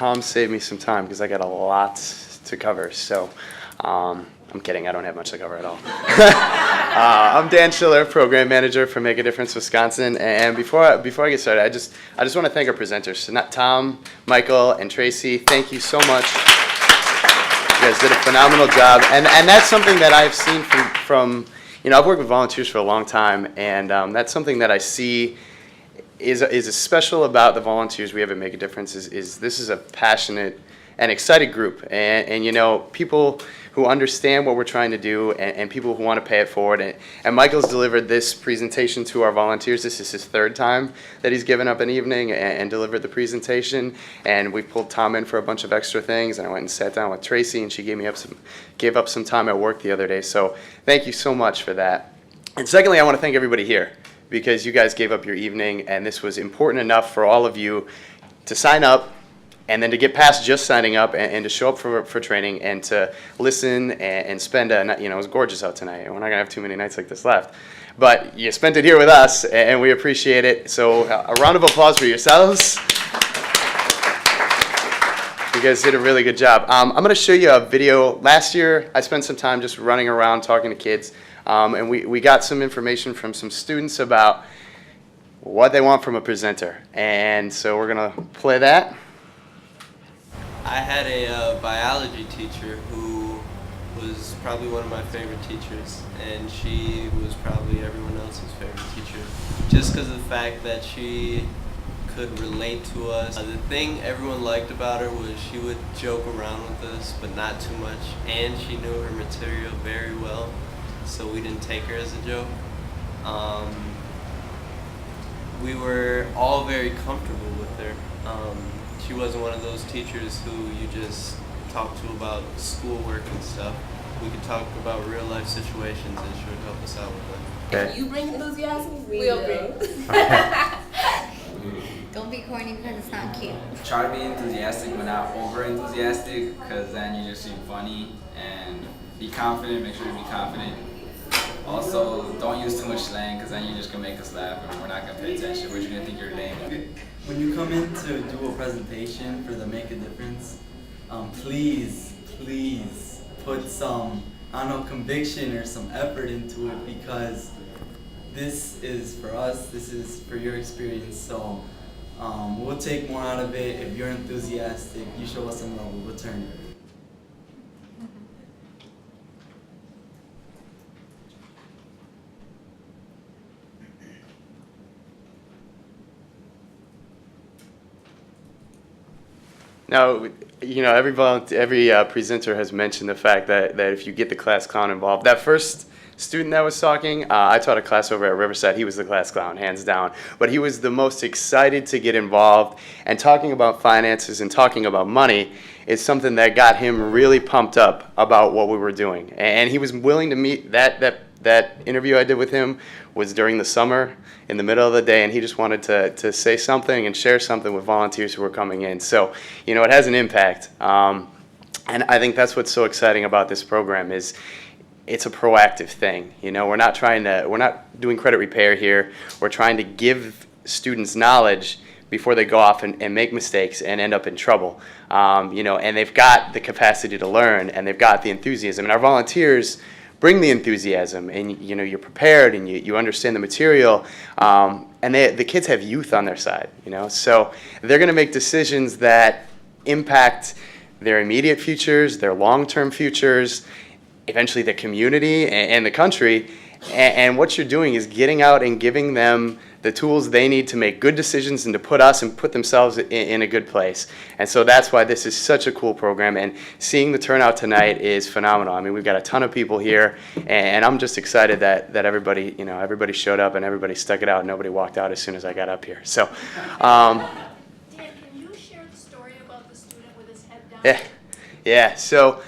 Tom saved me some time because I got a lot to cover. So I'm kidding, I don't have much to cover at all. I'm Dan Schiller, Program Manager for Make a Difference Wisconsin. And before I get started, I just want to thank our presenters. So Tom, Michael, and Tracy, thank you so much. You guys did a phenomenal job. And that's something that I've seen from I've worked with volunteers for a long time, and that's something that I see is special about the volunteers we have at Make a Difference is this is a passionate and excited group, and people who understand what we're trying to do, and people who want to pay it forward. And Michael's delivered this presentation to our volunteers. This is his third time that he's given up an evening and delivered the presentation. And we pulled Tom in for a bunch of extra things, and I went and sat down with Tracy, and she gave up some time at work the other day. So thank you so much for that. And secondly, I want to thank everybody here, because you guys gave up your evening, and this was important enough for all of you to sign up, and then to get past just signing up and to show up for training and to listen and spend a night. It was gorgeous out tonight. We're not going to have too many nights like this left. But you spent it here with us, and we appreciate it. So a round of applause for yourselves. You guys did a really good job. I'm going to show you a video. Last year, I spent some time just running around talking to kids, and we got some information from some students about what they want from a presenter. And so we're going to play that. I had a biology teacher who was probably one of my favorite teachers, and she was probably everyone else's favorite teacher, just because of the fact that she could relate to us. The thing everyone liked about her was she would joke around with us, but not too much, and she knew her material very well, so we didn't take her as a joke. We were all very comfortable with her. She wasn't one of those teachers who you just talk to about schoolwork and stuff. We could talk about real life situations, and she would help us out with them. Okay. You bring enthusiasm, we'll bring. Don't be corny because it's not cute. Try to be enthusiastic but not over enthusiastic, because then you just seem funny. And be confident, make sure you be confident. Also, don't use too much slang, because then you're just going to make us laugh and we're not going to pay attention. We're just going to think you're lame. When you come in to do a presentation for the Make a Difference, please put some, conviction or some effort into it, because this is for us, this is for your experience. So we'll take more out of it. If you're enthusiastic, you show us some love, we'll return it. Now, every presenter has mentioned the fact that if you get the class clown involved, that first student that was talking, I taught a class over at Riverside. He was the class clown, hands down. But he was the most excited to get involved, and talking about finances and talking about money is something that got him really pumped up about what we were doing. And he was willing to meet. That interview I did with him was during the summer, in the middle of the day, and he just wanted to say something and share something with volunteers who were coming in. So, it has an impact. And I think that's what's so exciting about this program is it's a proactive thing. We're not doing credit repair here. We're trying to give students knowledge before they go off and make mistakes and end up in trouble. And they've got the capacity to learn, and they've got the enthusiasm. And our volunteers bring the enthusiasm, and you're prepared, and you understand the material, and the kids have youth on their side, so they're going to make decisions that impact their immediate futures, their long-term futures, eventually the community and the country. And what you're doing is getting out and giving them the tools they need to make good decisions and to put themselves in a good place. And so that's why this is such a cool program. And seeing the turnout tonight is phenomenal. I mean, we've got a ton of people here, and I'm just excited that everybody showed up and everybody stuck it out. Nobody walked out as soon as I got up here. So, Dan, can you share the story about the student with his head down? Yeah. So,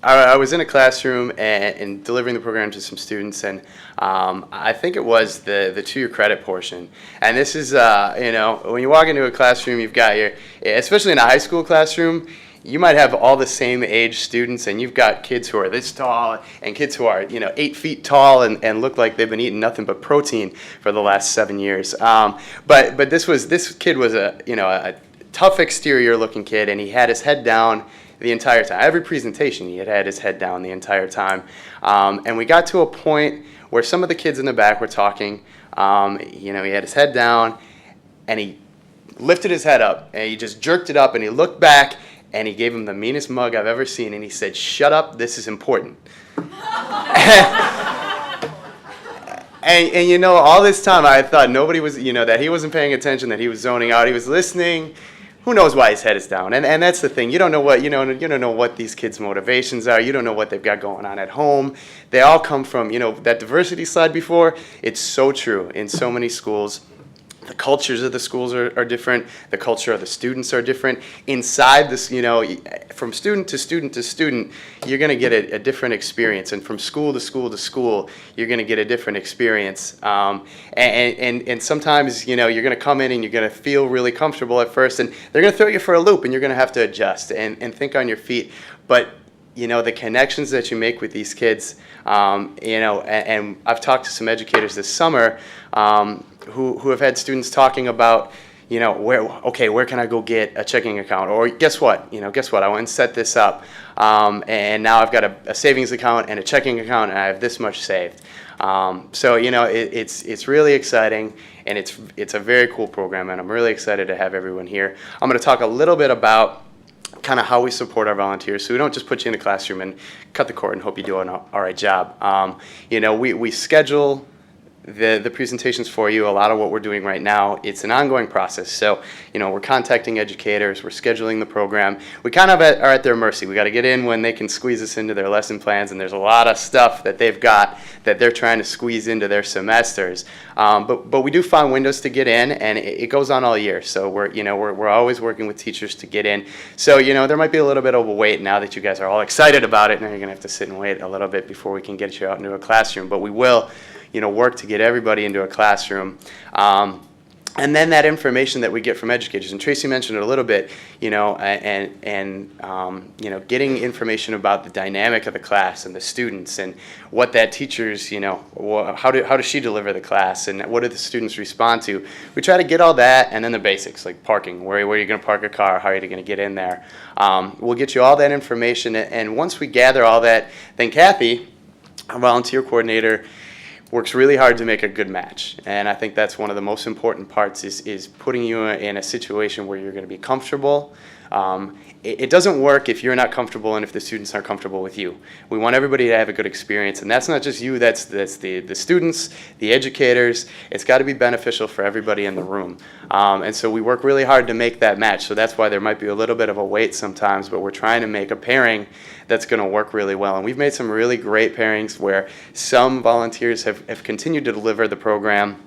I was in a classroom and delivering the program to some students, and I think it was the 2-year credit portion. And this is, when you walk into a classroom, you've got especially in a high school classroom, you might have all the same age students, and you've got kids who are this tall and kids who are 8 feet tall and look like they've been eating nothing but protein for the last 7 years. But this kid was a tough exterior looking kid, and he had his head down the entire time. Every presentation, he had his head down the entire time. And we got to a point where some of the kids in the back were talking. He had his head down, and he lifted his head up, and he just jerked it up, and he looked back, and he gave him the meanest mug I've ever seen, and he said, "Shut up, this is important." And all this time I thought nobody was, that he wasn't paying attention, that he was zoning out, he was listening. Who knows why his head is down? And that's the thing. You don't know what you don't know what these kids' motivations are. You don't know what they've got going on at home. They all come from, that diversity slide before. It's so true in so many schools. The cultures of the schools are different. The culture of the students are different. Inside this, from student to student to student, you're going to get a different experience. And from school to school to school, you're going to get a different experience. And sometimes, you're going to come in and you're going to feel really comfortable at first, and they're going to throw you for a loop, and you're going to have to adjust and think on your feet. But the connections that you make with these kids, and I've talked to some educators this summer who have had students talking about, where can I go get a checking account? Or guess what, I went and set this up, and now I've got a savings account and a checking account, and I have this much saved. So it's really exciting, and it's a very cool program, and I'm really excited to have everyone here. I'm going to talk a little bit about kind of how we support our volunteers, so we don't just put you in the classroom and cut the cord and hope you do an all right job. We schedule the presentations for you. A lot of what we're doing right now, it's an ongoing process. So, we're contacting educators, we're scheduling the program. We kind of are at their mercy. We got to get in when they can squeeze us into their lesson plans, and there's a lot of stuff that they've got that they're trying to squeeze into their semesters. But we do find windows to get in, and it goes on all year. So we're always working with teachers to get in. So, there might be a little bit of a wait now that you guys are all excited about it. Now you're going to have to sit and wait a little bit before we can get you out into a classroom. But we will work to get everybody into a classroom. And then that information that we get from educators, and Tracy mentioned it a little bit, getting information about the dynamic of the class and the students and what that teacher's, how does she deliver the class and what do the students respond to. We try to get all that, and then the basics like parking, where are you going to park a car, how are you going to get in there. We'll get you all that information, and once we gather all that, then Kathy, our volunteer coordinator, works really hard to make a good match. And I think that's one of the most important parts is putting you in a situation where you're going to be comfortable. It doesn't work if you're not comfortable and if the students aren't comfortable with you. We want everybody to have a good experience, and that's not just you, that's the students, the educators. It's got to be beneficial for everybody in the room. And so we work really hard to make that match. So that's why there might be a little bit of a wait sometimes, but we're trying to make a pairing that's going to work really well. And we've made some really great pairings where some volunteers have continued to deliver the program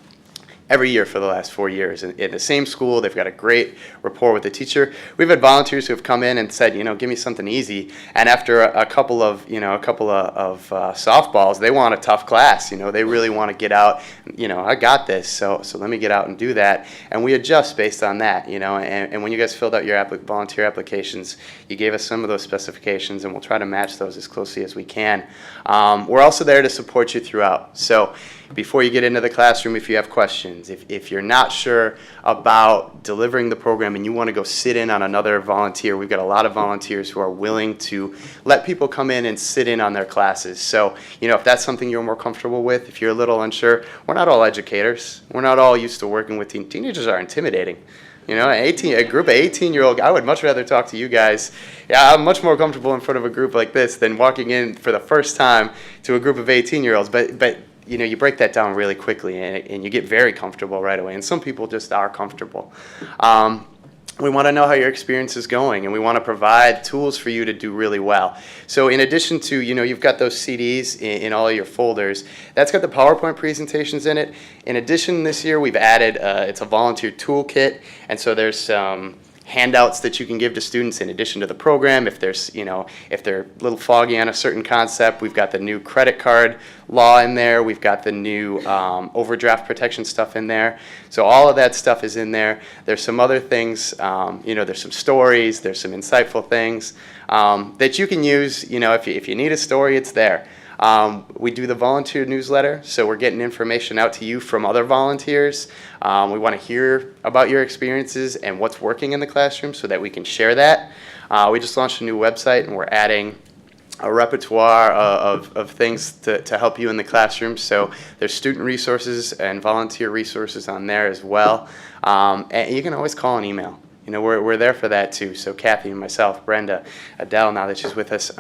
every year for the last 4 years. In the same school, they've got a great rapport with the teacher. We've had volunteers who have come in and said, give me something easy. And after a couple of softballs, they want a tough class. They really want to get out. I got this, so let me get out and do that. And we adjust based on that. And when you guys filled out your volunteer applications, you gave us some of those specifications, and we'll try to match those as closely as we can. We're also there to support you throughout. So before you get into the classroom, if you have questions, if you're not sure about delivering the program and you want to go sit in on another volunteer, we've got a lot of volunteers who are willing to let people come in and sit in on their classes. So, if that's something you're more comfortable with, if you're a little unsure, we're not all educators. We're not all used to working with teenagers are intimidating. A group of 18-year-old, I would much rather talk to you guys. Yeah, I'm much more comfortable in front of a group like this than walking in for the first time to a group of 18-year-olds. But you break that down really quickly, and you get very comfortable right away. And some people just are comfortable. We want to know how your experience is going, and we want to provide tools for you to do really well. So in addition to, you've got those CDs in all of your folders, that's got the PowerPoint presentations in it. In addition, this year we've added, it's a volunteer toolkit, and so there's handouts that you can give to students in addition to the program. If there's, if they're a little foggy on a certain concept, we've got the new credit card law in there. We've got the new overdraft protection stuff in there. So all of that stuff is in there. There's some other things, there's some stories, there's some insightful things that you can use. If you need a story, it's there. We do the volunteer newsletter, so we're getting information out to you from other volunteers. We want to hear about your experiences and what's working in the classroom so that we can share that. We just launched a new website, and we're adding a repertoire of things to help you in the classroom. So there's student resources and volunteer resources on there as well. And you can always call and email. You know, we're there for that too. So Kathy and myself, Brenda, Adele, now that she's with us,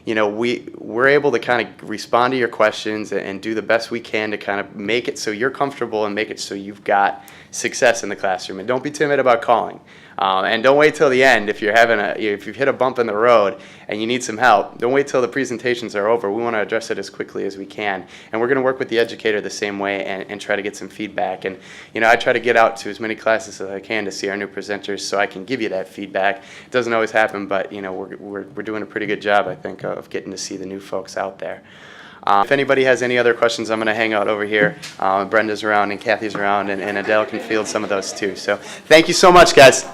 you know, we're able to kind of respond to your questions and do the best we can to kind of make it so you're comfortable and make it so you've got success in the classroom. And don't be timid about calling. And don't wait till the end if you've hit a bump in the road and you need some help. Don't wait till the presentations are over. We want to address it as quickly as we can. And we're going to work with the educator the same way and try to get some feedback. And you know, I try to get out to as many classes as I can to see our new presenters so I can give you that feedback. It doesn't always happen, but you know, we're doing a pretty good job, I think, of getting to see the new folks out there. If anybody has any other questions, I'm going to hang out over here. Brenda's around and Kathy's around, and Adele can field some of those too. So thank you so much, guys.